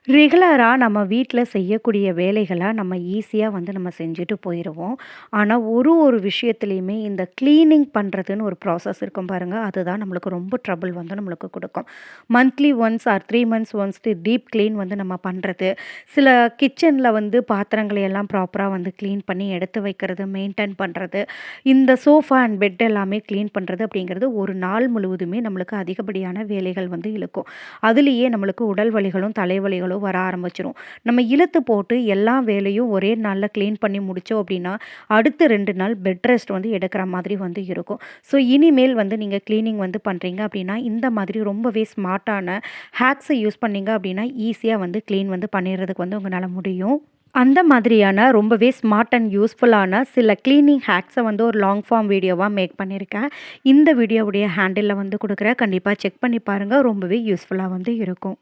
ரெகுலரா நம்ம வீட்ல செய்யக்கூடிய வேலைகள நம்ம ஈஸியா நம்ம செஞ்சுட்டு போயிருவோம். ஆனா, ஒரு விஷயத்துலயுமே இந்த கிளீனிங் பண்றதுன்னு ஒரு ப்ராசஸ் இருக்கும் பாருங்க. அதுதான் நம்மளுக்கு ரொம்ப ட்ரபிள் நம்மளுக்கு குடுக்கும். Monthly once or 3 months once deep clean நம்ம பண்றது. சில கிச்சன்ல பாத்திரங்களை எல்லாம் ப்ராப்பரா கிளீன் பண்ணி எடுத்து வைக்கிறது, மெயின்டெயின் பண்றது. இந்த சோஃபா அண்ட் பெட் எல்லாமே கிளீன் பண்றது அப்படிங்கிறது ஒரு நாள் முழுவதுமே நம்மளுக்கு அதிகப்படியான வேலைகள் இழுக்கும். அதுலயே நம்மளுக்கு உடல் வலிகளும், தலைவலிகளும் வர ஆரம்பிச்சுரும். நம்ம இழுத்து போட்டு எல்லா வேலையும் ஒரே நாள்ல கிளீன் பண்ணி முடிச்சோம் அப்படின்னா, அடுத்த 2 நாள் பெட் ரெஸ்ட் எடுக்கிற மாதிரி இருக்கும். ஸோ இனிமேல் நீங்க கிளீனிங் பண்றீங்க அப்படின்னா, இந்த மாதிரி ரொம்பவே ஸ்மார்ட்டான ஹேக்ஸ யூஸ் பண்ணீங்க அப்படின்னா, ஈஸியா கிளீன் பண்ணிறதுக்கு உங்கனால முடியும். அந்த மாதிரியான ரொம்பவே ஸ்மார்ட் அண்ட் யூஸ்ஃபுல்லான சில கிளீனிங் ஹேக்ஸ ஒரு லாங் ஃபார்ம் வீடியோவா மேக் பண்ணியிருக்கேன். இந்த வீடியோவுடைய ஹேண்டில்ல குடுக்குறேன். கண்டிப்பா செக் பண்ணி பாருங்க. ரொம்பவே யூஸ்ஃபுல்லா இருக்கும்.